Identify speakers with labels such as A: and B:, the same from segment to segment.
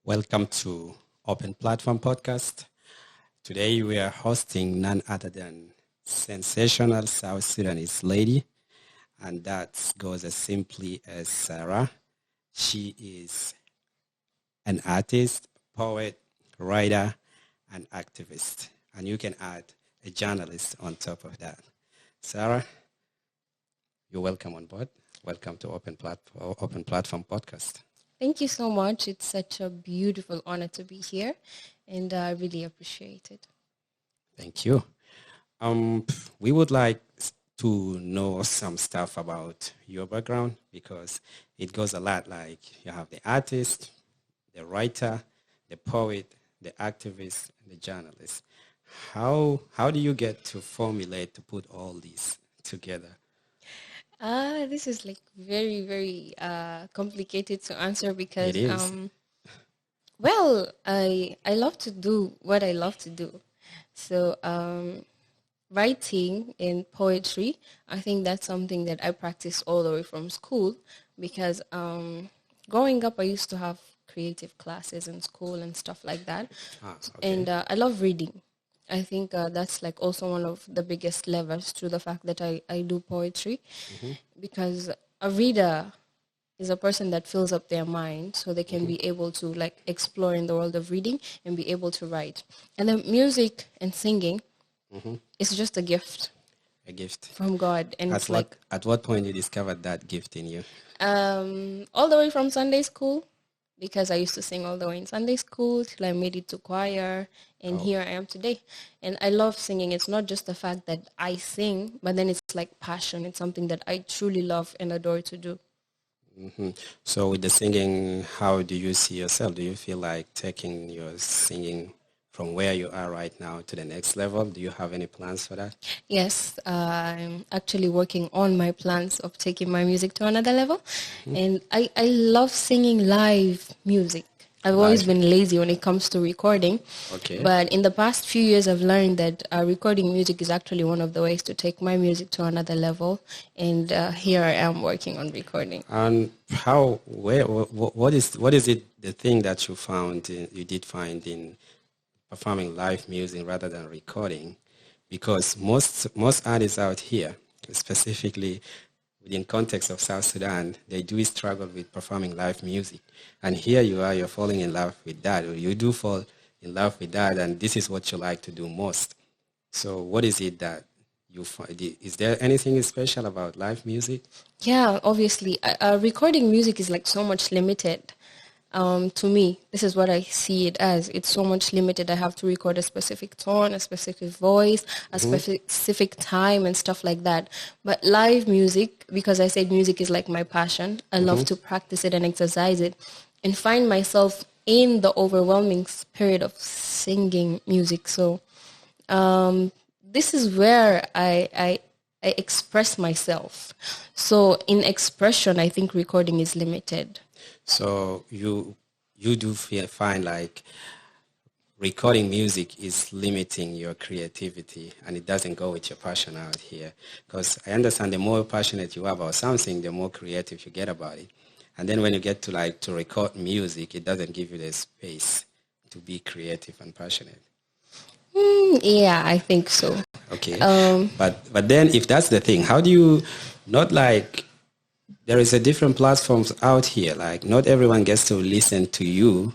A: Welcome to Open Platform Podcast. Today we are hosting none other than sensational South Sudanese lady, and that goes as simply as Sarah. She is an artist, poet, writer, and activist. And you can add a journalist on top of that. Sarah, you're welcome on board. Welcome to Open Platform Podcast.
B: Thank you so much. It's such a beautiful honor to be here, and I really appreciate it.
A: Thank you. We would like to know some stuff about your background because it goes a lot. Like you have the artist, the writer, the poet, the activist, and the journalist. How do you get to formulate to put all these together?
B: This is like very, very complicated to answer because,
A: It is.
B: I love to do what I love to do. So writing and poetry, I think that's something that I practice all the way from school because growing up, I used to have creative classes in school and stuff like that.
A: Okay.
B: And I love reading. I think that's like also one of the biggest levers to the fact that I do poetry because a reader is a person that fills up their mind so they can be able to like explore in the world of reading and be able to write. And then music and singing is just a gift
A: A gift.
B: from God. And it's like
A: At what point you discovered that gift in you?
B: all the way from Sunday school because I used to sing all the way in Sunday school till I made it to choir, and here I am today. And I love singing. It's not just the fact that I sing, but then it's like passion. It's something that I truly love and adore to do.
A: So with the singing, how do you see yourself? Do you feel like taking your singing from where you are right now to the next level? Do you have any plans for that?
B: Yes, I'm actually working on my plans of taking my music to another level. And I love singing live music. I've always been lazy when it comes to recording.
A: Okay.
B: But in the past few years, I've learned that recording music is actually one of the ways to take my music to another level. And here I am working on recording.
A: And what is it, the thing that you did find in performing live music rather than recording? Because most artists out here, specifically within context of South Sudan, they do struggle with performing live music. And here you are, you're falling in love with that, or you do fall in love with that, and this is what you like to do most. So what is it that you find? Is there anything special about live music?
B: Yeah, obviously. Recording music is like so much limited. To me, this is what I see it as. It's so much limited. I have to record a specific tone, a specific voice, a specific time and stuff like that. But live music, because I said music is like my passion, I love to practice it and exercise it and find myself in the overwhelming spirit of singing music. So this is where I express myself. So in expression, I think recording is limited.
A: So you do find like recording music is limiting your creativity and it doesn't go with your passion out here. Because I understand the more passionate you are about something, the more creative you get about it. And then when you get to record music, it doesn't give you the space to be creative and passionate.
B: Yeah, I think so.
A: Okay. But then if that's the thing, how do you not like... There is a different platforms out here. Like not everyone gets to listen to you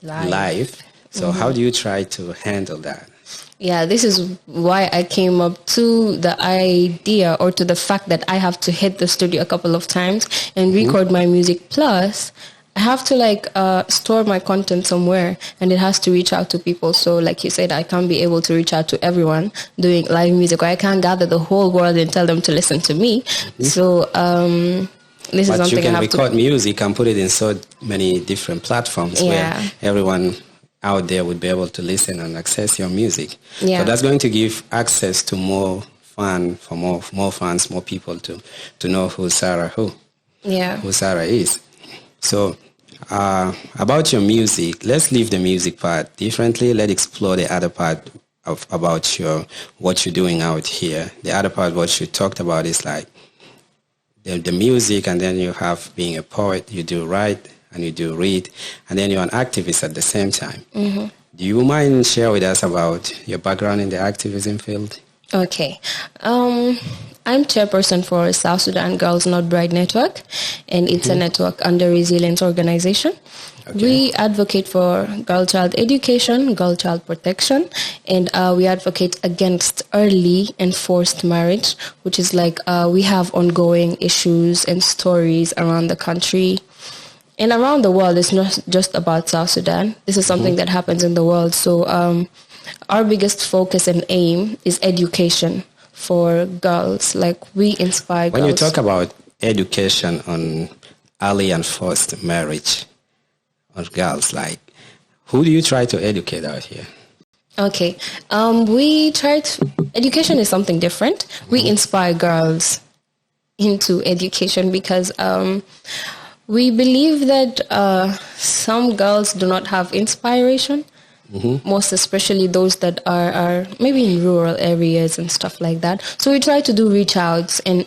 A: live. So how do you try to handle that?
B: Yeah, this is why I came up to the idea or to the fact that I have to hit the studio a couple of times and record my music. Plus, I have to store my content somewhere and it has to reach out to people. So like you said, I can't be able to reach out to everyone doing live music, or I can't gather the whole world and tell them to listen to me. So this is something I have to... But you can
A: record music and put it in so many different platforms where everyone out there would be able to listen and access your music.
B: Yeah.
A: So that's going to give access to more fans, more people to know who Sarah is. So about your music, let's leave the music part differently. Let's explore the other part about what you're doing out here. The other part, what you talked about, is like the music, and then you have being a poet, you do write, and you do read, and then you're an activist at the same time. Do you mind share with us about your background in the activism field?
B: Okay. I'm chairperson for South Sudan Girls Not Bride Network, and it's a network under Resilience Organization. Okay. We advocate for girl-child education, girl-child protection, and we advocate against early and forced marriage, which is like we have ongoing issues and stories around the country and around the world. It's not just about South Sudan. This is something that happens in the world. So our biggest focus and aim is education for girls. Like, we inspire girls.
A: When you talk about education on early and forced marriage of girls, like, who do you try to educate out here?
B: Okay. Education is something different. We inspire girls into education because we believe that some girls do not have inspiration. Most especially those that are maybe in rural areas and stuff like that. So we try to do reach outs and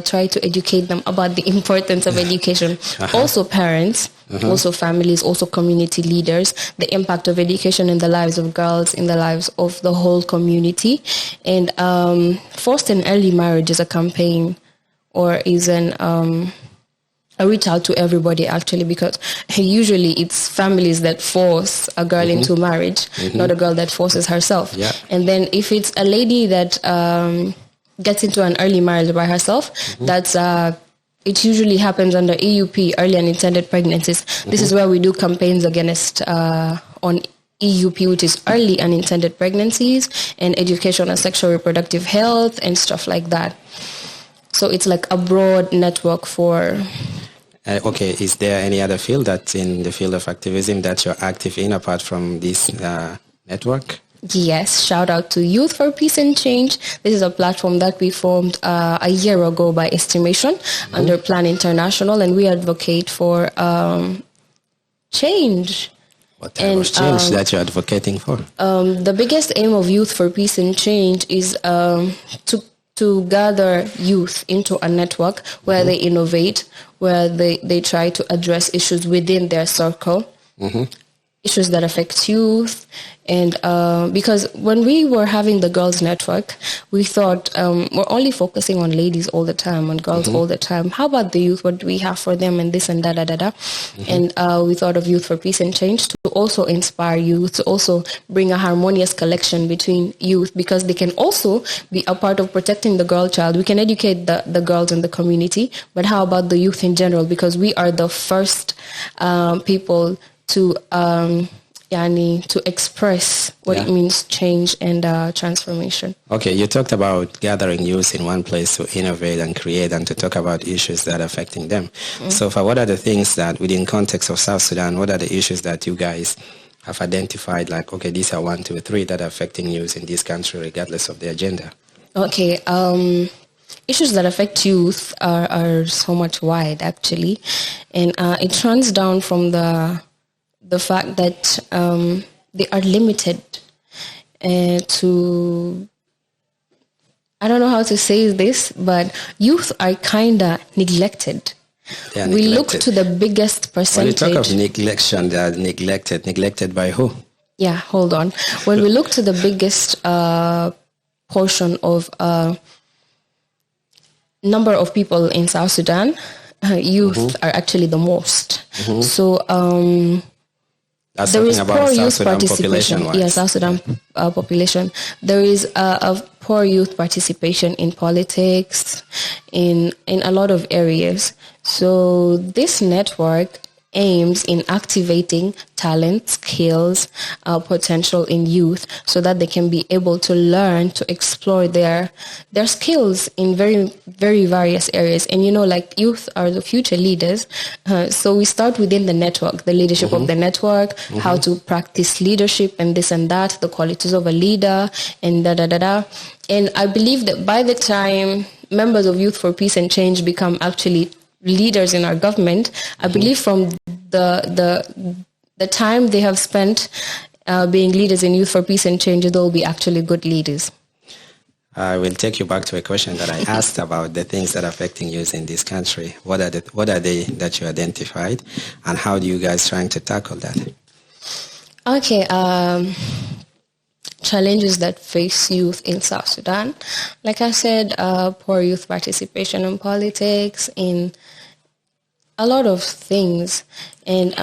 B: try to educate them about the importance of education. Also parents, also families, also community leaders, the impact of education in the lives of girls, in the lives of the whole community. And forced and early marriage is a campaign, or is a reach out to everybody, actually, because usually it's families that force a girl into marriage, not a girl that forces herself.
A: Yeah.
B: And then if it's a lady that gets into an early marriage by herself, that's it usually happens under EUP, early unintended pregnancies. This is where we do campaigns against on EUP, which is early unintended pregnancies, and education on sexual reproductive health and stuff like that. So it's like a broad network for...
A: Okay, is there any other field that's in the field of activism that you're active in apart from this network?
B: Yes, shout out to Youth for Peace and Change. This is a platform that we formed a year ago by estimation under Plan International, and we advocate for change.
A: What type of change that you're advocating for?
B: The biggest aim of Youth for Peace and Change is to gather youth into a network where they innovate, where they try to address issues within their circle, issues that affect youth. And because when we were having the girls network, we thought we're only focusing on ladies all the time, on girls all the time. How about the youth? What do we have for them? And this and da. And we thought of Youth for Peace and Change to also inspire youth, to also bring a harmonious collection between youth, because they can also be a part of protecting the girl child. We can educate the girls in the community, but how about the youth in general? Because we are the first people to express what it means, change and transformation.
A: Okay, you talked about gathering youth in one place to innovate and create and to talk about issues that are affecting them. So what are the things that, within context of South Sudan, what are the issues that you guys have identified, like, okay, these are 1, 2, 3 that are affecting youth in this country regardless of the agenda? Okay,
B: issues that affect youth are so much wide, actually. And it runs down from the fact that they are limited to, I don't know how to say this, but youth are kind of neglected. We look to the biggest percentage.
A: When you talk of neglection, they are neglected. Neglected by who?
B: Yeah, hold on. When we look to the biggest portion of number of people in South Sudan, youth are actually the most. So
A: that's
B: there is
A: about
B: poor
A: South
B: youth
A: Sudan
B: participation. Yes, South Sudan population. There is a poor youth participation in politics, in a lot of areas. So this network aims in activating talent, skills, potential in youth, so that they can be able to learn to explore their skills in very, very various areas. And like, youth are the future leaders. So we start within the network, the leadership of the network, how to practice leadership and this and that, the qualities of a leader and da. And I believe that by the time members of Youth for Peace and Change become actually leaders in our government, I believe from the time they have spent being leaders in Youth for Peace and Change, they'll be actually good leaders.
A: I will take you back to a question that I asked about the things that are affecting youth in this country. What are they that you identified, and how do you guys trying to tackle that?
B: Okay, challenges that face youth in South Sudan. Like I said, poor youth participation in politics, in a lot of things. And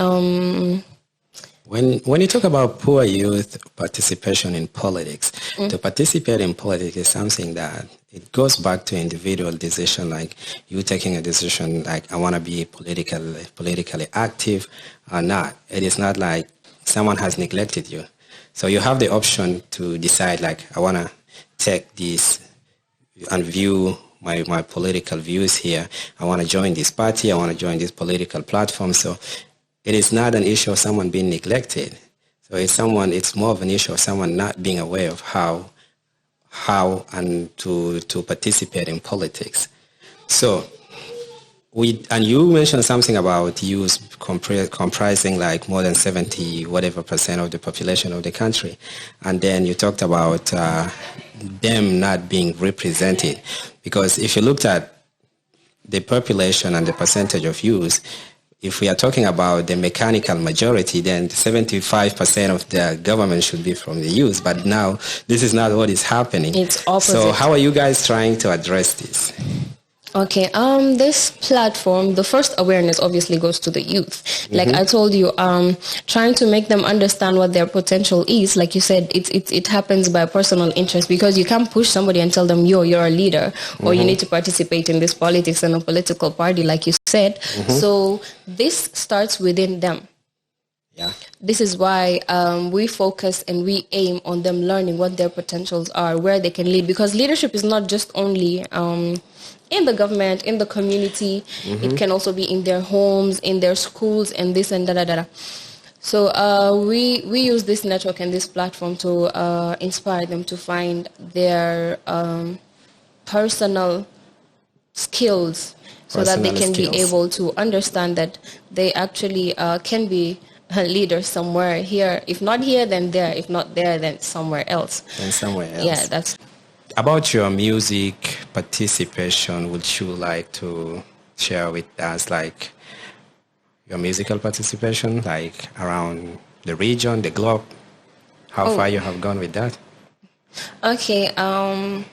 A: when you talk about poor youth participation in politics, to participate in politics is something that it goes back to individual decision, like you taking a decision like I want to be politically active or not. It is not like someone has neglected you. So you have the option to decide like I want to take this and view my political views here. I want to join this party. I want to join this political platform. So it is not an issue of someone being neglected. So it's more of an issue of someone not being aware of how and to participate in politics. So and you mentioned something about youth comprising like more than 70 whatever percent of the population of the country. And then you talked about them not being represented. Because if you looked at the population and the percentage of youth, if we are talking about the mechanical majority, then 75% of the government should be from the youth. But now this is not what is happening.
B: It's opposite.
A: So how are you guys trying to address this?
B: Okay, this platform, the first awareness obviously goes to the youth. Like I told you, trying to make them understand what their potential is. Like you said, it happens by personal interest, because you can't push somebody and tell them, you're a leader, or you need to participate in this politics and a political party, like you said. So this starts within them.
A: Yeah.
B: This is why we focus and we aim on them learning what their potentials are, where they can lead, because leadership is not just only in the government, in the community. It can also be in their homes, in their schools, and this and da. So we use this network and this platform to inspire them to find their personal skills, so that they can be able to understand that they actually can be a leader somewhere here. If not here, then there. If not there, then somewhere else. Yeah, that's...
A: About your music participation, would you like to share with us like your musical participation, like around the region, the globe? How far you have gone with that?
B: Okay, I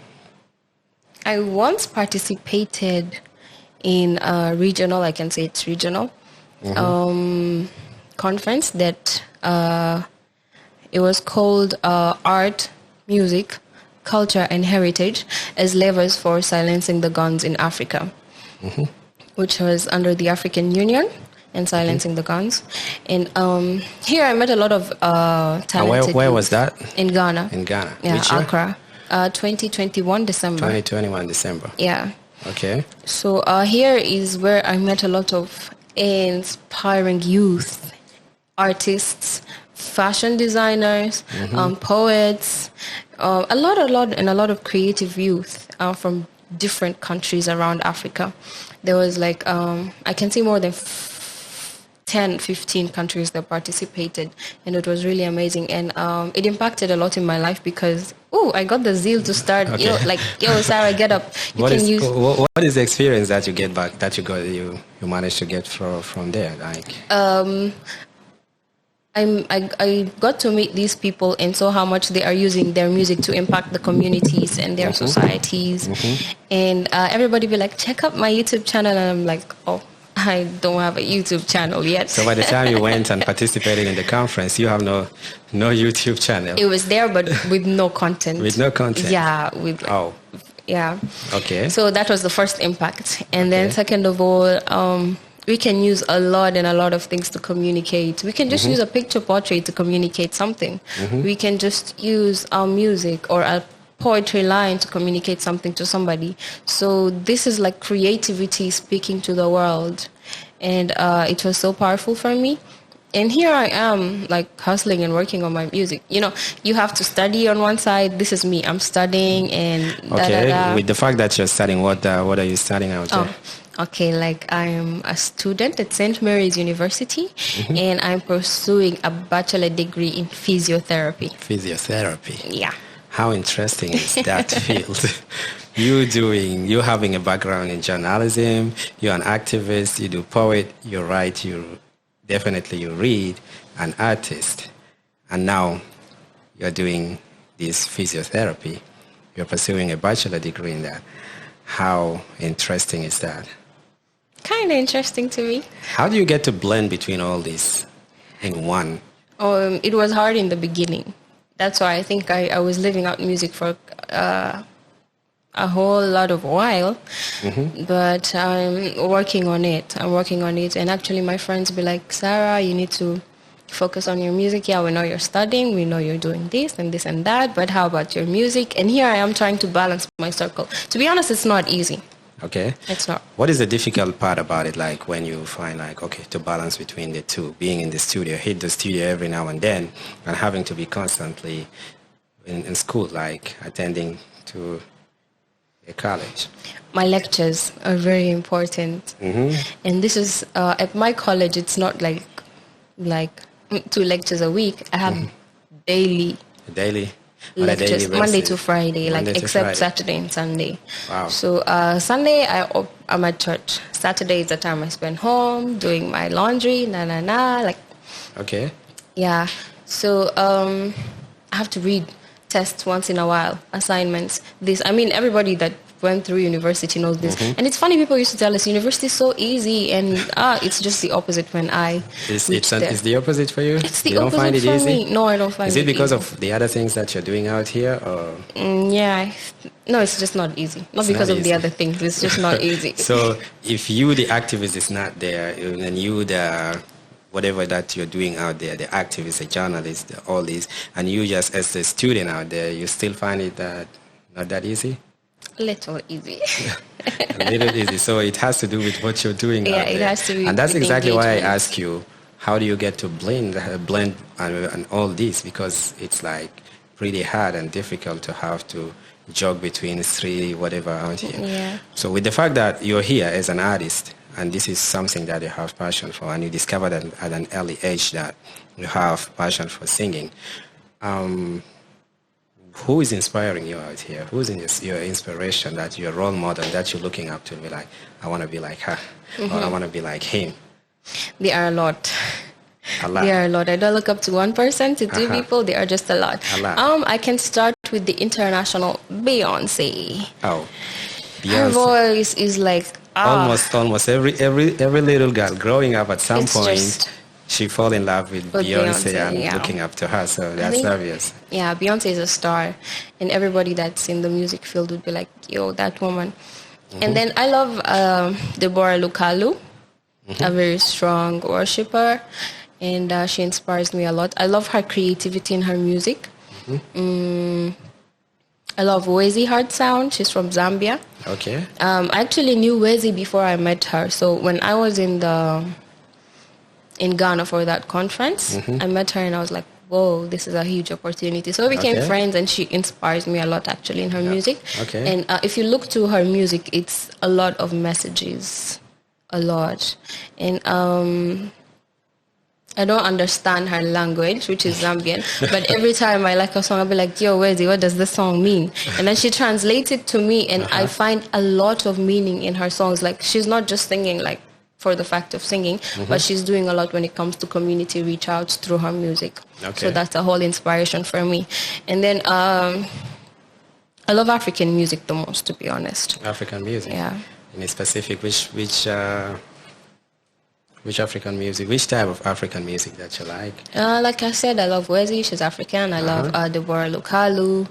B: once participated in a regional, I can say it's regional, conference that it was called Art, Music, Culture and Heritage as Levers for Silencing the Guns in Africa, which was under the African Union and Silencing the Guns. And here I met a lot of talented
A: where was that?
B: In Ghana.
A: In Ghana.
B: Yeah,
A: which year?
B: Accra. 2021 December.
A: 2021 December.
B: Yeah.
A: Okay.
B: So here is where I met a lot of inspiring youth, artists, fashion designers, poets, a lot of creative youth from different countries around Africa. There was like, I can see more than 10, 15 countries that participated, and it was really amazing. And it impacted a lot in my life because, I got the zeal to start, Sarah, get up.
A: What is the experience that you get back, that you managed to get from there? Like,
B: I got to meet these people and saw how much they are using their music to impact the communities and their societies. And everybody be like, check out my YouTube channel. And I'm like, I don't have a YouTube channel yet.
A: So by the time you went and participated in the conference, you have no YouTube channel.
B: It was there, but with no content.
A: With no content?
B: Yeah. Yeah.
A: Okay.
B: So that was the first impact. And then second of all, we can use a lot of things to communicate. We can just use a picture portrait to communicate something. We can just use our music or a poetry line to communicate something to somebody. So this is like creativity speaking to the world. And it was so powerful for me. And here I am, like, hustling and working on my music. You have to study on one side. This is me. I'm studying and
A: With the fact that you're studying, what are you studying out there?
B: Okay, like I'm a student at St. Mary's University, and I'm pursuing a bachelor degree in physiotherapy.
A: Physiotherapy?
B: Yeah.
A: How interesting is that field? You having a background in journalism, you're an activist, you do poet, you write, you read, an artist, and now you're doing this physiotherapy. You're pursuing a bachelor degree in that. How interesting is that?
B: Kind of interesting to me.
A: How do you get to blend between all this in one?
B: It was hard in the beginning. That's why I think I was living out music for a whole lot of while. But I'm working on it. And actually my friends be like, Sarah, you need to focus on your music. Yeah, we know you're studying. We know you're doing this and that. But how about your music? And here I am trying to balance my circle. To be honest, it's not easy.
A: Okay.
B: It's not.
A: What is the difficult part about it? Like when you find like, okay, to balance between the two, being in the studio, hit the studio every now and then, and having to be constantly in school, like attending to a college.
B: My lectures are very important. And this is, at my college, it's not like 2 lectures a week. I have daily lectures, Monday to Friday, except Saturday and Sunday.
A: Wow.
B: So Sunday I'm at church. Saturday is the time I spend home doing my laundry.
A: Okay.
B: Yeah. So I have to read tests once in a while, assignments. Everybody that went through university knows this. And it's funny, people used to tell us university is so easy, and it's just the opposite when I
A: It's the opposite for you?
B: It's the
A: you don't
B: opposite
A: find it
B: for
A: easy?
B: me. No, I don't find it
A: easy. Is it because
B: easy.
A: of the other things that you're doing out here? Or?
B: Yeah. No, it's just not easy. Not because of the other things. It's just not easy.
A: So if you, the activist, is not there, and you, the whatever that you're doing out there, the activist, the journalist, all these, and you just as a student out there, you still find it not that easy?
B: A little easy.
A: A little easy. So it has to do with what you're doing out there.
B: Yeah, it has to be.
A: And that's
B: with
A: exactly why I
B: engagement.
A: ask you, how do you get to blend and all this? Because it's like pretty hard and difficult to have to jog between 3 whatever out here.
B: Yeah.
A: So with the fact that you're here as an artist, and this is something that you have passion for, and you discovered at an early age that you have passion for singing, who is inspiring you out here? Who's your inspiration, that your role model that you're looking up to, be like, I want to be like her, or I want to be like him?
B: There are a lot.
A: A lot.
B: There are a lot. I don't look up to one person, to 2 people. There are just a lot.
A: A lot.
B: I can start with the international Beyonce.
A: Oh, Beyonce.
B: Her voice is like
A: almost every little girl growing up at some
B: It's
A: point,
B: just-
A: she fall in love with Beyonce and
B: yeah.
A: looking up to her. So that's obvious.
B: Yeah, Beyonce is a star, and everybody that's in the music field would be like, yo, that woman. And then I love Deborah Lukalu, a very strong worshiper, and she inspires me a lot. I love her creativity in her music. I love Wezi Hard Sound. She's from Zambia.
A: Okay.
B: I actually knew Wezi before I met her. So when I was in Ghana for that conference, I met her and I was like, whoa, this is a huge opportunity. So we became friends, and she inspires me a lot actually in her music.
A: Okay.
B: And if you look to her music, it's a lot of messages, a lot. And I don't understand her language, which is Zambian, but every time I like a song, I'll be like, yo, Wezi, what does this song mean? And then she translates it to me, and I find a lot of meaning in her songs. Like, she's not just singing like for the fact of singing, but she's doing a lot when it comes to community reach outs through her music.
A: Okay.
B: So that's a whole inspiration for me. And then I love African music the most, to be honest.
A: African music.
B: Yeah.
A: In specific, which African music, which type of African music that you like?
B: Like I said, I love Wezi. She's African. I love Deborah Lukalu.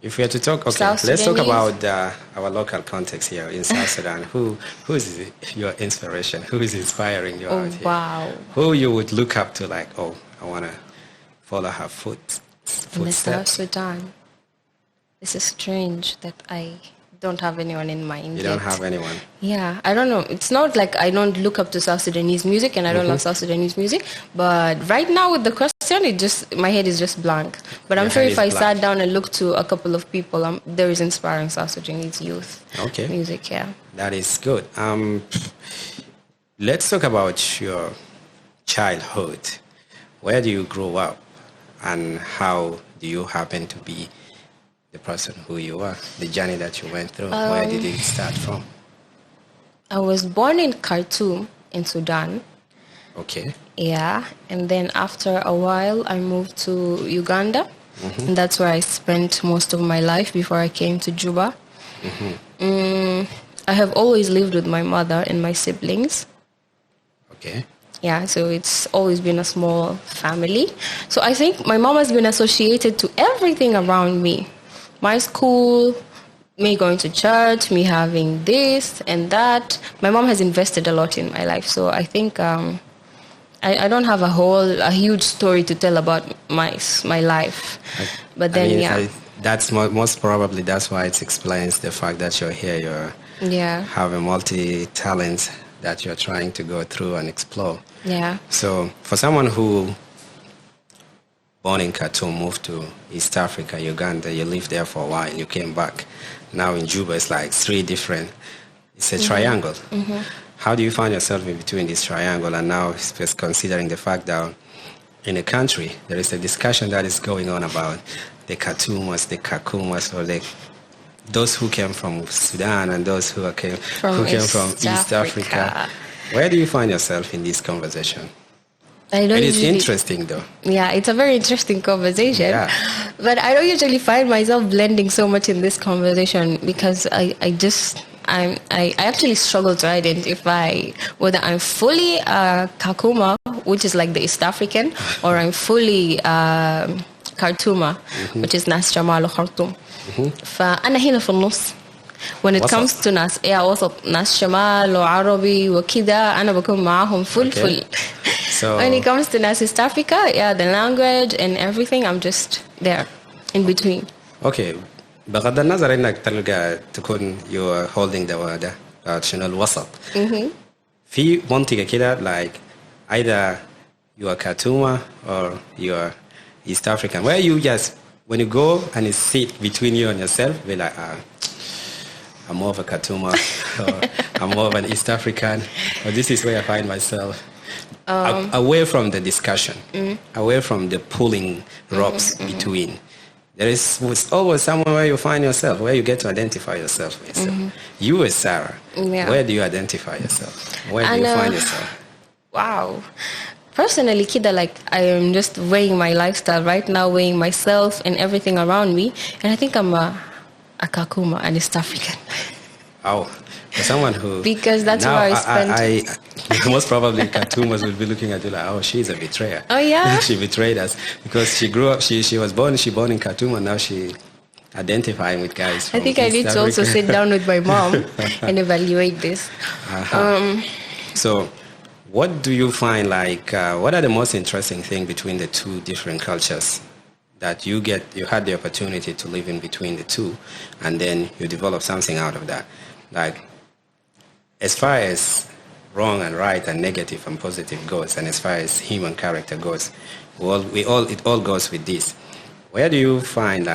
A: If we are to talk, okay,
B: South
A: let's talk
B: Sudanese.
A: about our local context here in South Sudan. Who is your inspiration? Who is inspiring you out here?
B: Wow.
A: Who you would look up to, like, oh, I want to follow her
B: In the South
A: footsteps?
B: Sudan, this is strange that I don't have anyone in mind.
A: You don't
B: yet.
A: have anyone.
B: Yeah, I don't know. It's not like I don't look up to South Sudanese music, and I don't love South Sudanese music. But right now with the question, my head is just blank. But I'm
A: Your
B: sure
A: head
B: if
A: is
B: I
A: blank.
B: sat down and looked to a couple of people, there is inspiring South Sudanese youth
A: Okay.
B: music. Yeah.
A: That is good. Let's talk about your childhood. Where do you grow up, and how do you happen to be the person who you are, the journey that you went through? Where did it start from?
B: I was born in Khartoum in Sudan.
A: Okay.
B: Yeah, and then after a while I moved to Uganda, and that's where I spent most of my life before I came to Juba. I have always lived with my mother and my siblings.
A: Okay.
B: Yeah, so it's always been a small family. So I think my mom has been associated to everything around me. My school, me going to church, me having this and that. My mom has invested a lot in my life. So I think I don't have a huge story to tell about my life. But then,
A: that's most probably, that's why it explains the fact that you're here. Have a multi-talent that you're trying to go through and explore.
B: Yeah.
A: So for someone who born in Khartoum, moved to East Africa, Uganda, you lived there for a while, you came back. Now in Juba, it's like it's a triangle. How do you find yourself in between this triangle? And now, considering the fact that in a country, there is a discussion that is going on about the Khartoumas, the Kakumas, or those who came from Sudan and those who came from East Africa. Where do you find yourself in this conversation? It is interesting, though.
B: Yeah, it's a very interesting conversation. Yeah. But I don't usually find myself blending so much in this conversation because I actually struggle to identify whether I'm fully Kakuma, which is like the East African, or I'm fully Khartouma, which is Nas Jamal Khartoum. فأنا هنا في النص. When it comes to ناس وسط ناس شمال وعربي وكذا أنا بكون معاهم full. So when it comes to ناس East Africa, the language and everything, I'm just there in between.
A: Okay. بغض النظر انك تلقى تكون you are holding the word شنو الوسط. في منطقة كده like either you are Khartouma or you are East African, where you just when you go and you sit between you and yourself, be like, I'm more of a Khartouma, or I'm more of an East African, or this is where I find myself. Away from the discussion, away from the pulling ropes between. There is always somewhere where you find yourself, where you get to identify yourself with yourself. You as Sarah, where do you identify yourself? Where do you find yourself?
B: Wow. Personally, Kida, like I am just weighing my lifestyle right now, weighing myself and everything around me, and I think I'm a Kakuma, an East African.
A: Oh, for someone who
B: because that's where I spent.
A: Most probably Khartoumers will be looking at you like, oh, she's a betrayer.
B: Oh yeah,
A: she betrayed us because she grew up. She was born in Khartoum, and now she identifying with guys. From
B: I think I need to also sit down with my mom and evaluate this.
A: So, what do you find what are the most interesting thing between the two different cultures that you had the opportunity to live in between the two, and then you develop something out of that? Like, as far as wrong and right and negative and positive goes, and as far as human character goes, it all goes with this. Where do you find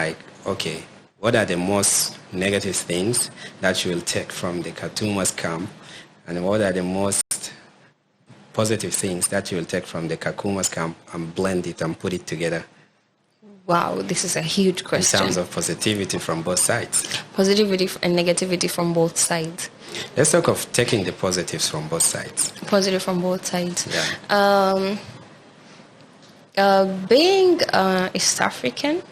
A: okay, what are the most negative things that you will take from the Khartoumers camp, and what are the most positive things that you will take from the Kakumas camp and blend it and put it together?
B: Wow, this is a huge question.
A: In terms of positivity from both sides.
B: Positivity and negativity from both sides.
A: Let's talk of taking the positives from both sides. Positive
B: from both sides.
A: Yeah.
B: Being East African,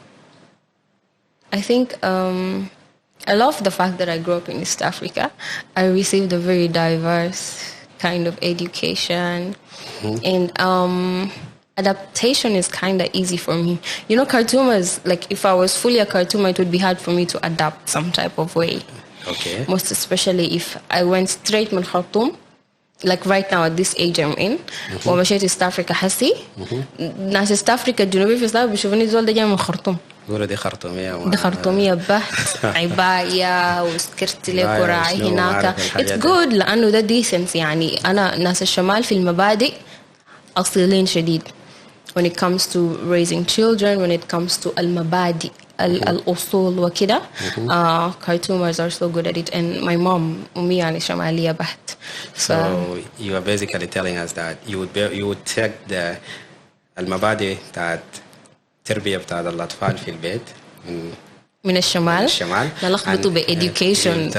B: I think I love the fact that I grew up in East Africa. I received a very diverse kind of education, and adaptation is kind of easy for me. You know, Khartoumers, like if I was fully a Khartoumer, it would be hard for me to adapt some type of way.
A: Okay.
B: Most especially if I went straight من Khartoum, like right now at this age I'm in, ومشيت East Africa حسي ناس East Africa الجنوبية في إسلام بيشوفوني زول ده جاي من خرطوم.
A: يقولوا دي خرطومية.
B: دي خرطومية بحت عباية وسكرت لك وراعي هناك. It's good لأنه ده decent يعني أنا ناس الشمال في المبادئ أصيلين شديد. When it comes to raising children, when it comes to المبادئ الأصول وكده, Khartoumers are so good at it. And my mom, أمي يعني شمالية بحت.
A: So you are basically telling us that you would take the المبادئ that التربية بتاع الأطفال في البيت
B: من الشمال نلخبطه
A: education.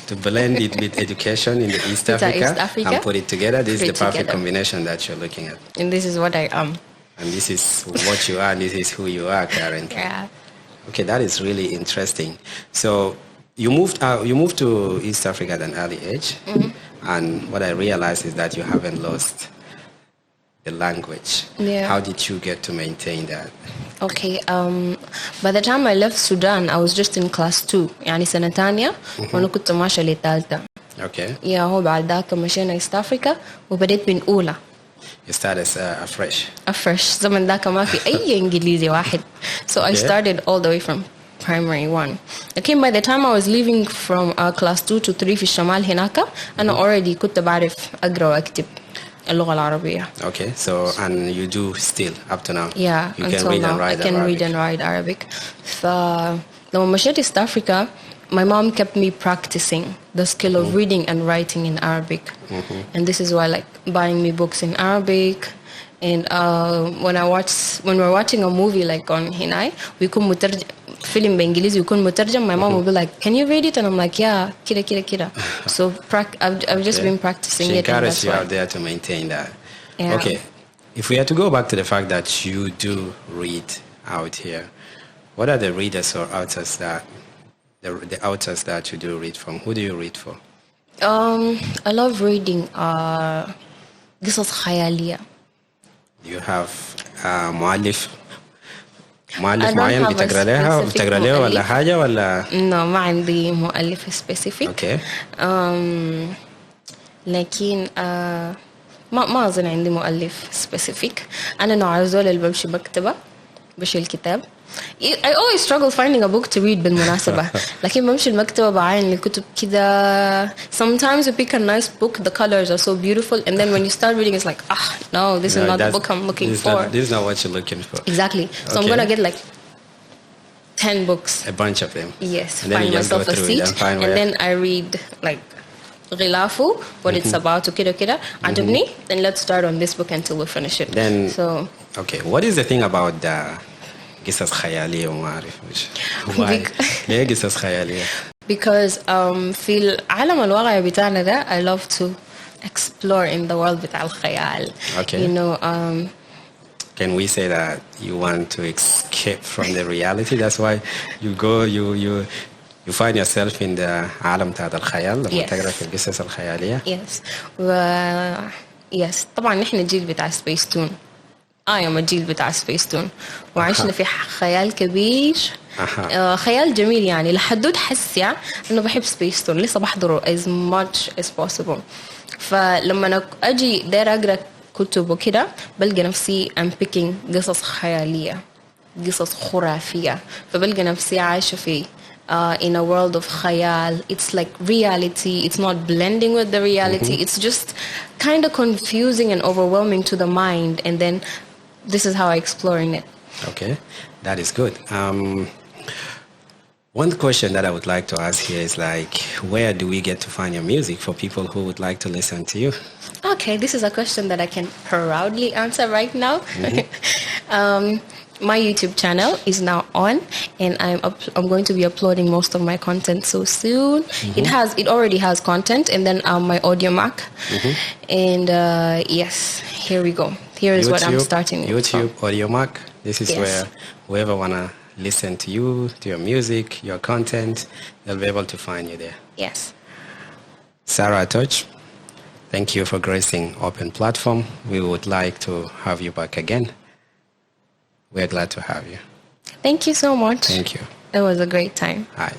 A: To blend it with education in the East Africa and put it together. This is the perfect combination that you're looking at.
B: And this is what I am.
A: And this is what you are, and this is who you are currently.
B: Yeah.
A: Okay, that is really interesting. So you moved to East Africa at an early age, and what I realized is that you haven't lost the language.
B: Yeah.
A: How did you get to maintain that?
B: Okay, by the time I left Sudan, I was just in class 2 يعني سنة تانية وأنا كنت ماشية للثالثة.
A: Okay.
B: Yeah, هو بعد ذاك مشينا East Africa وبديت من أولى.
A: You started afresh.
B: Afresh. زمن ذاك ما في أي إنجليزي واحد. So I started all the way from primary 1. Okay, by the time I was leaving from class 2 to 3 في الشمال هناك أنا already كنت بعرف أقرأ وأكتب اللغة العربية.
A: Okay, so and you do still up to now?
B: Yeah,
A: you
B: until
A: can read
B: now
A: and write
B: I can
A: Arabic.
B: read and write Arabic. فلما مشيت East Africa, my mom kept me practicing the skill of reading and writing in Arabic. And this is why like buying me books in Arabic. And when we're watching a movie like on Hinai, we could مترجم فيلم بإنجليزي ويكون مترجم. My mom will be like, "Can you read it?" And I'm like, "Yeah, kida." So I've just been practicing
A: she
B: it.
A: She encouraged you out there to maintain that.
B: Yeah.
A: Okay, if we are to go back to the fact that you do read out here, what are the readers or authors that the authors that you do read from? Who do you read for?
B: I love reading قصص خيالية.
A: Do you have مؤلف معين بتقرا لها ولا حاجة ولا؟
B: No, ما عندي مؤلف specific.
A: Okay.
B: لكن ما أظن عندي مؤلف specific. أنا نوع الزول اللي بمشي مكتبة بشيل الكتاب. I always struggle finding a book to read بالمناسبة. لكن بمشي المكتبة بعين الكتب كده. Sometimes you pick a nice book, the colors are so beautiful, and then when you start reading, it's like, no, this is not the book I'm looking for.
A: This is not what you're looking for.
B: Exactly. So I'm gonna get like 10 books.
A: A bunch of them.
B: Yes.
A: And then
B: find myself a seat, and then I read like غلافه, what it's about, كده عجبني. Then let's start on this book until we finish it.
A: Then
B: so
A: okay, what is the thing about the قصص خيالية وما أعرف ليه قصص خيالية؟
B: Because في العالم الواقعي بتاعنا ده I love to explore in the world بتاع الخيال.
A: Okay.
B: You know,
A: can we say that you want to escape from the reality? That's why you go, you find yourself in the عالم بتاع الخيال لما تقرأ في القصص الخيالية.
B: Yes. Yes. طبعا نحن جيل بتاع سبيس تون. يا الجيل بتاع سبيس تون وعشنا في خيال كبير. خيال جميل يعني لحدود حسيا انه بحب سبيس تون لسه بحضره as much as possible. فلما اجي داير اقرا كتب وكده بلقى نفسي I'm picking قصص خيالية قصص خرافية فبلقى نفسي عايشة في in a world of خيال. It's like reality. It's not blending with the reality. It's just kind of confusing and overwhelming to the mind. And then this is how I exploring it.
A: Okay, that is good. One question that I would like to ask here is like, where do we get to find your music for people who would like to listen to you?
B: Okay, this is a question that I can proudly answer right now. My YouTube channel is now on, and I'm going to be uploading most of my content so soon. It already has content, and then my audio Mac. And yes, here we go. Here is YouTube, what I'm starting with.
A: YouTube, audio Mac. This is where whoever wanna listen to you, to your music, your content, they'll be able to find you there.
B: Yes.
A: Sarah Atoj, thank you for gracing Open Platform. We would like to have you back again. We're glad to have you.
B: Thank you so much.
A: Thank you.
B: It was a great time.
A: Hi.